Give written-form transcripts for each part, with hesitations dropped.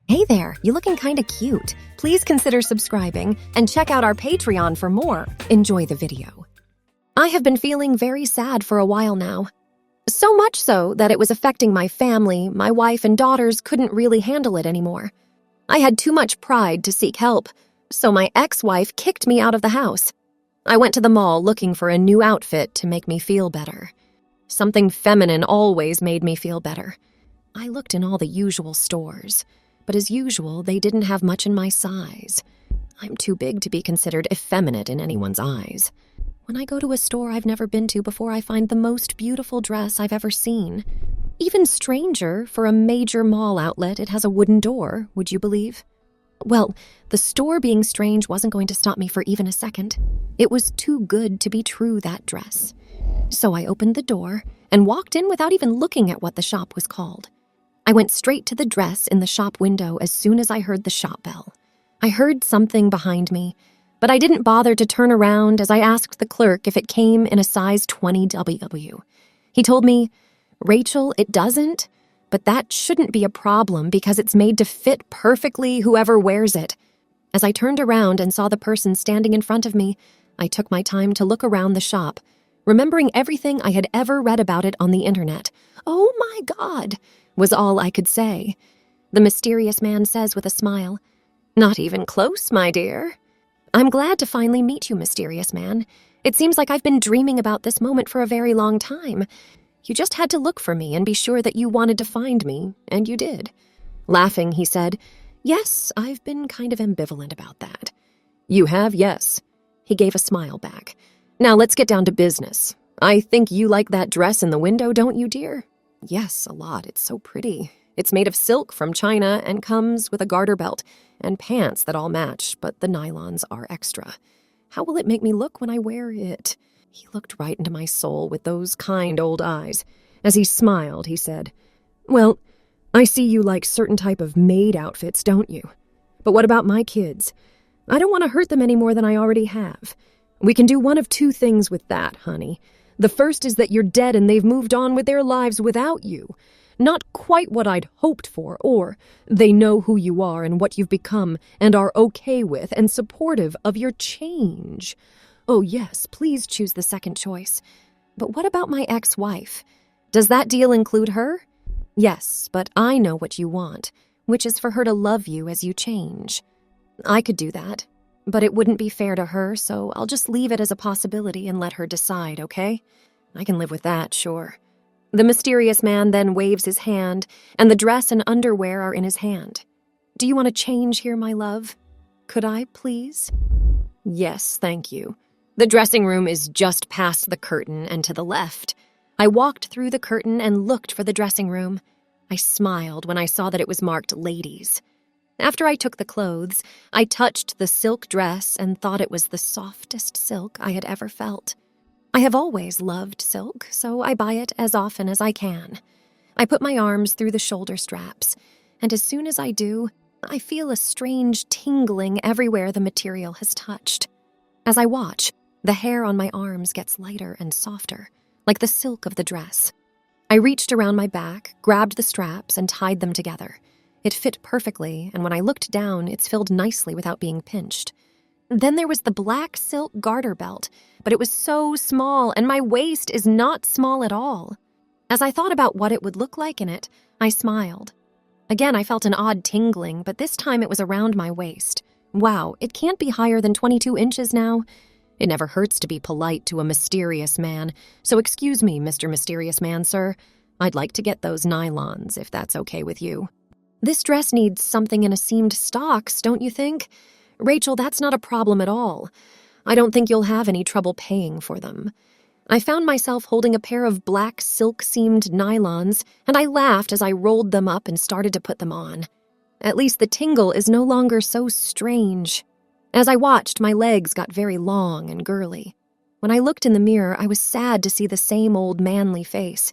Hey there, you looking kinda cute. Please consider subscribing and check out our Patreon for more. Enjoy the video. I have been feeling very sad for a while now. So much so that it was affecting my family. My wife and daughters couldn't really handle it anymore. I had too much pride to seek help, so my ex-wife kicked me out of the house. I went to the mall looking for a new outfit to make me feel better. Something feminine always made me feel better. I looked in all the usual stores, but as usual, they didn't have much in my size. I'm too big to be considered effeminate in anyone's eyes. When I go to a store I've never been to before, I find the most beautiful dress I've ever seen. Even stranger, for a major mall outlet, it has a wooden door, would you believe? Well, the store being strange wasn't going to stop me for even a second. It was too good to be true, that dress. So I opened the door and walked in without even looking at what the shop was called. I went straight to the dress in the shop window as soon as I heard the shop bell. I heard something behind me, but I didn't bother to turn around as I asked the clerk if it came in a size 20W. He told me, "Rachel, it doesn't, but that shouldn't be a problem because it's made to fit perfectly whoever wears it." As I turned around and saw the person standing in front of me, I took my time to look around the shop, remembering everything I had ever read about it on the internet. "Oh my God," was all I could say. The mysterious man says with a smile, "Not even close, my dear." "I'm glad to finally meet you, mysterious man. It seems like I've been dreaming about this moment for a very long time. You just had to look for me and be sure that you wanted to find me, and you did." Laughing, he said, "Yes, I've been kind of ambivalent about that." "You have, yes." He gave a smile back. "Now let's get down to business. I think you like that dress in the window, don't you, dear?" "Yes, a lot. It's so pretty. It's made of silk from China and comes with a garter belt and pants that all match, but the nylons are extra. How will it make me look when I wear it?" He looked right into my soul with those kind old eyes. As he smiled, he said, "Well, I see you like certain type of maid outfits, don't you? But what about my kids? I don't want to hurt them any more than I already have. We can do one of two things with that, honey. The first is that you're dead and they've moved on with their lives without you. Not quite what I'd hoped for, or they know who you are and what you've become and are okay with and supportive of your change. Oh yes, please choose the second choice. But what about my ex-wife? Does that deal include her? Yes, but I know what you want, which is for her to love you as you change. I could do that, but it wouldn't be fair to her, so I'll just leave it as a possibility and let her decide, okay? I can live with that, sure." The mysterious man then waves his hand, and the dress and underwear are in his hand. "Do you want to change here, my love? Could I, please?" "Yes, thank you. The dressing room is just past the curtain and to the left." I walked through the curtain and looked for the dressing room. I smiled when I saw that it was marked ladies. After I took the clothes, I touched the silk dress and thought it was the softest silk I had ever felt. I have always loved silk, so I buy it as often as I can. I put my arms through the shoulder straps, and as soon as I do, I feel a strange tingling everywhere the material has touched. As I watch, the hair on my arms gets lighter and softer, like the silk of the dress. I reached around my back, grabbed the straps, and tied them together. It fit perfectly, and when I looked down, it's filled nicely without being pinched. Then there was the black silk garter belt, but it was so small, and my waist is not small at all. As I thought about what it would look like in it, I smiled. Again, I felt an odd tingling, but this time it was around my waist. Wow, it can't be higher than 22 inches now. It never hurts to be polite to a mysterious man, so excuse me, Mr. Mysterious Man, sir. I'd like to get those nylons, if that's okay with you. This dress needs something in a seamed stocks, don't you think? Rachel, that's not a problem at all. I don't think you'll have any trouble paying for them. I found myself holding a pair of black silk-seamed nylons, and I laughed as I rolled them up and started to put them on. At least the tingle is no longer so strange. As I watched, my legs got very long and girly. When I looked in the mirror, I was sad to see the same old manly face.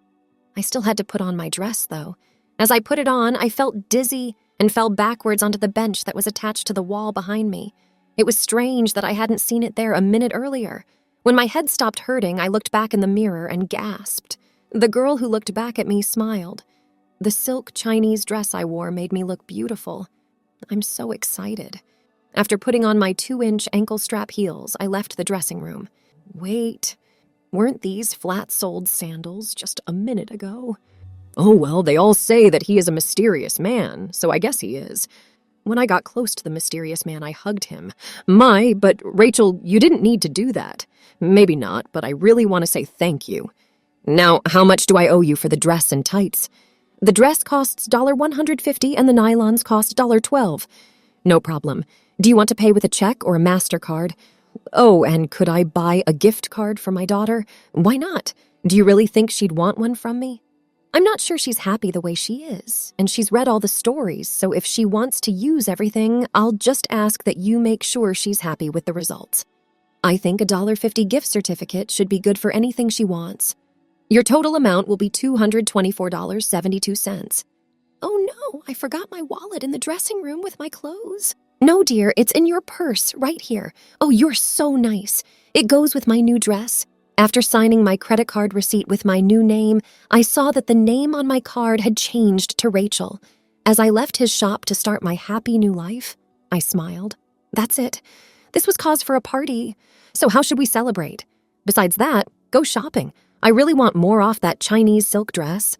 I still had to put on my dress, though. As I put it on, I felt dizzy and fell backwards onto the bench that was attached to the wall behind me. It was strange that I hadn't seen it there a minute earlier. When my head stopped hurting, I looked back in the mirror and gasped. The girl who looked back at me smiled. The silk Chinese dress I wore made me look beautiful, I'm so excited. After putting on my 2-inch ankle strap heels, I left the dressing room. Wait, weren't these flat-soled sandals just a minute ago? Oh, well, they all say that he is a mysterious man, so I guess he is. When I got close to the mysterious man, I hugged him. But Rachel, you didn't need to do that. Maybe not, but I really want to say thank you. Now, how much do I owe you for the dress and tights? The dress costs $150 and the nylons cost $12. No problem. Do you want to pay with a check or a MasterCard? Oh, and could I buy a gift card for my daughter? Why not? Do you really think she'd want one from me? I'm not sure she's happy the way she is, and she's read all the stories, so if she wants to use everything, I'll just ask that you make sure she's happy with the results. I think a $50 gift certificate should be good for anything she wants. Your total amount will be $224.72. Oh no, I forgot my wallet in the dressing room with my clothes. No, dear, it's in your purse, right here. Oh, you're so nice. It goes with my new dress. After signing my credit card receipt with my new name, I saw that the name on my card had changed to Rachel. As I left his shop to start my happy new life, I smiled. That's it. This was cause for a party. So how should we celebrate? Besides that, go shopping. I really want more off that Chinese silk dress.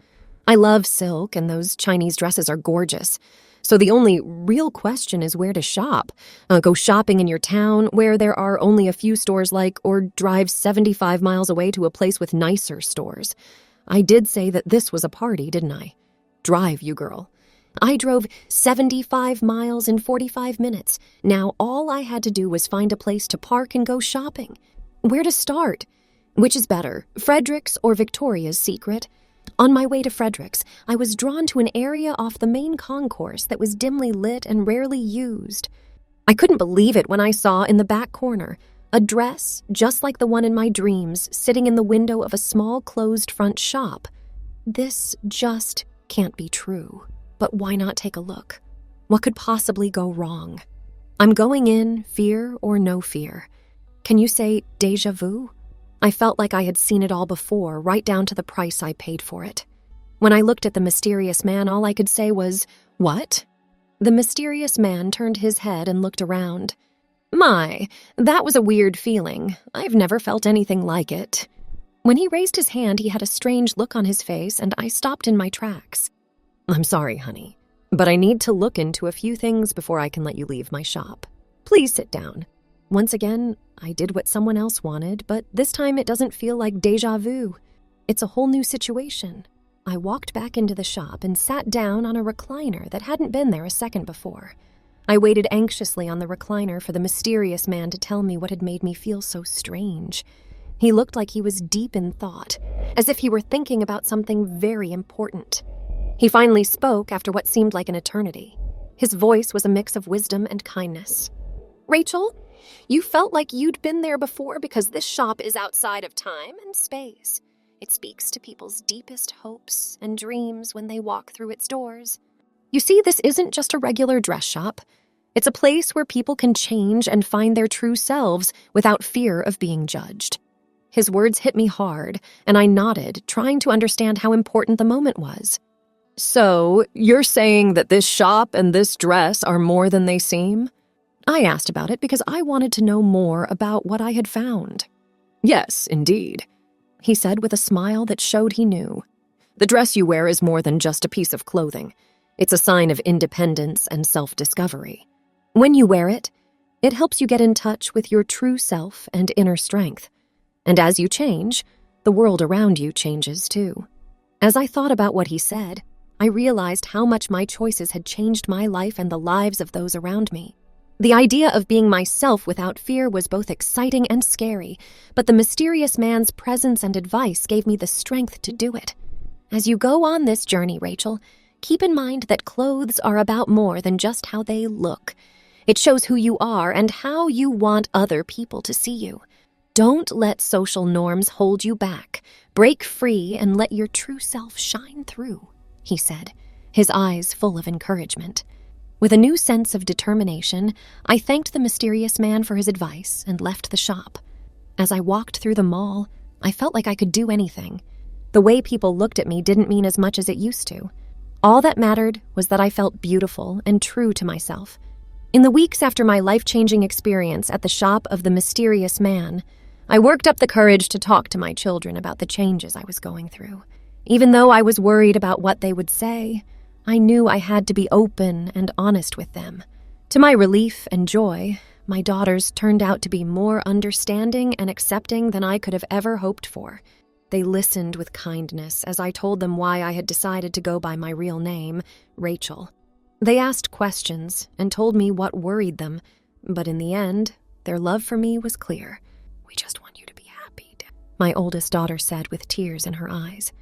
I love silk, and those Chinese dresses are gorgeous. So the only real question is where to shop. Go shopping in your town where there are only a few stores or drive 75 miles away to a place with nicer stores. I did say that this was a party, didn't I? Drive, you girl. I drove 75 miles in 45 minutes. Now all I had to do was find a place to park and go shopping. Where to start? Which is better, Frederick's or Victoria's Secret? On my way to Frederick's, I was drawn to an area off the main concourse that was dimly lit and rarely used. I couldn't believe it when I saw in the back corner a dress just like the one in my dreams sitting in the window of a small closed front shop. This just can't be true. But why not take a look? What could possibly go wrong? I'm going in, fear or no fear. Can you say déjà vu? I felt like I had seen it all before, right down to the price I paid for it. When I looked at the mysterious man, all I could say was, "What?" The mysterious man turned his head and looked around. My, that was a weird feeling. I've never felt anything like it. When he raised his hand, he had a strange look on his face, and I stopped in my tracks. I'm sorry, honey, but I need to look into a few things before I can let you leave my shop. Please sit down. Once again, I did what someone else wanted, but this time it doesn't feel like déjà vu. It's a whole new situation. I walked back into the shop and sat down on a recliner that hadn't been there a second before. I waited anxiously on the recliner for the mysterious man to tell me what had made me feel so strange. He looked like he was deep in thought, as if he were thinking about something very important. He finally spoke after what seemed like an eternity. His voice was a mix of wisdom and kindness. Rachel, you felt like you'd been there before because this shop is outside of time and space. It speaks to people's deepest hopes and dreams when they walk through its doors. You see, this isn't just a regular dress shop. It's a place where people can change and find their true selves without fear of being judged. His words hit me hard, and I nodded, trying to understand how important the moment was. So, you're saying that this shop and this dress are more than they seem? I asked about it because I wanted to know more about what I had found. Yes, indeed, he said with a smile that showed he knew. The dress you wear is more than just a piece of clothing. It's a sign of independence and self-discovery. When you wear it, it helps you get in touch with your true self and inner strength. And as you change, the world around you changes too. As I thought about what he said, I realized how much my choices had changed my life and the lives of those around me. The idea of being myself without fear was both exciting and scary, but the mysterious man's presence and advice gave me the strength to do it. As you go on this journey, Rachel, keep in mind that clothes are about more than just how they look. It shows who you are and how you want other people to see you. Don't let social norms hold you back. Break free and let your true self shine through, he said, his eyes full of encouragement. With a new sense of determination, I thanked the mysterious man for his advice and left the shop. As I walked through the mall, I felt like I could do anything. The way people looked at me didn't mean as much as it used to. All that mattered was that I felt beautiful and true to myself. In the weeks after my life-changing experience at the shop of the mysterious man, I worked up the courage to talk to my children about the changes I was going through. Even though I was worried about what they would say, I knew I had to be open and honest with them. To my relief and joy, my daughters turned out to be more understanding and accepting than I could have ever hoped for. They listened with kindness as I told them why I had decided to go by my real name, Rachel. They asked questions and told me what worried them, but in the end, their love for me was clear. "We just want you to be happy," my oldest daughter said with tears in her eyes.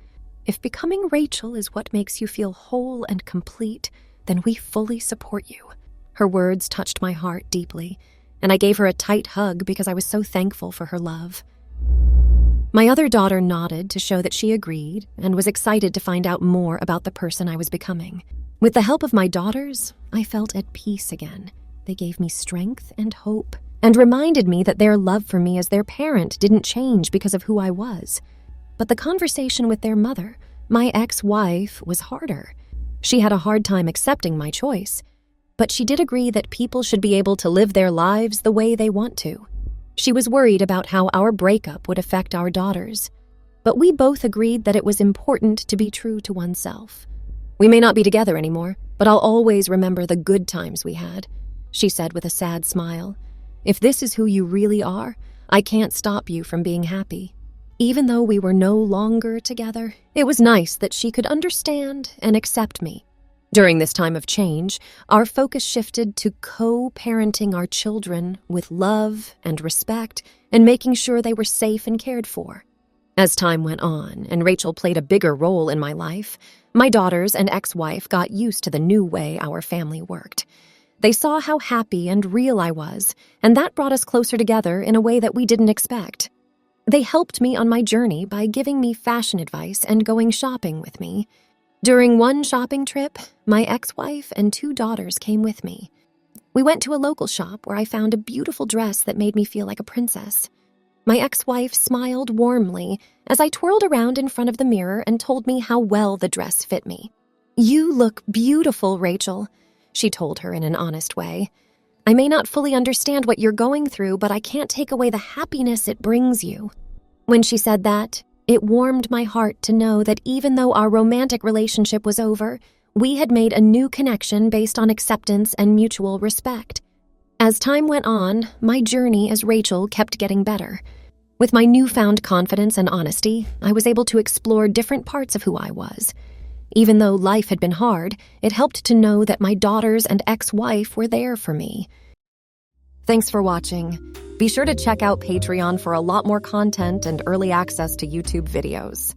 "If becoming Rachel is what makes you feel whole and complete, then we fully support you." Her words touched my heart deeply, and I gave her a tight hug because I was so thankful for her love. My other daughter nodded to show that she agreed and was excited to find out more about the person I was becoming. With the help of my daughters, I felt at peace again. They gave me strength and hope and reminded me that their love for me as their parent didn't change because of who I was. But the conversation with their mother, my ex-wife, was harder. She had a hard time accepting my choice, but she did agree that people should be able to live their lives the way they want to. She was worried about how our breakup would affect our daughters, but we both agreed that it was important to be true to oneself. "We may not be together anymore, but I'll always remember the good times we had," she said with a sad smile. "If this is who you really are, I can't stop you from being happy." Even though we were no longer together, it was nice that she could understand and accept me. During this time of change, our focus shifted to co-parenting our children with love and respect and making sure they were safe and cared for. As time went on and Rachel played a bigger role in my life, my daughters and ex-wife got used to the new way our family worked. They saw how happy and real I was, and that brought us closer together in a way that we didn't expect. They helped me on my journey by giving me fashion advice and going shopping with me. During one shopping trip, my ex-wife and 2 daughters came with me. We went to a local shop where I found a beautiful dress that made me feel like a princess. My ex-wife smiled warmly as I twirled around in front of the mirror and told me how well the dress fit me. "You look beautiful, Rachel," she told her in an honest way. "I may not fully understand what you're going through, but I can't take away the happiness it brings you." When she said that, it warmed my heart to know that even though our romantic relationship was over, we had made a new connection based on acceptance and mutual respect. As time went on, my journey as Rachel kept getting better. With my newfound confidence and honesty, I was able to explore different parts of who I was. Even though life had been hard, it helped to know that my daughters and ex-wife were there for me. Thanks for watching. Be sure to check out Patreon for a lot more content and early access to YouTube videos.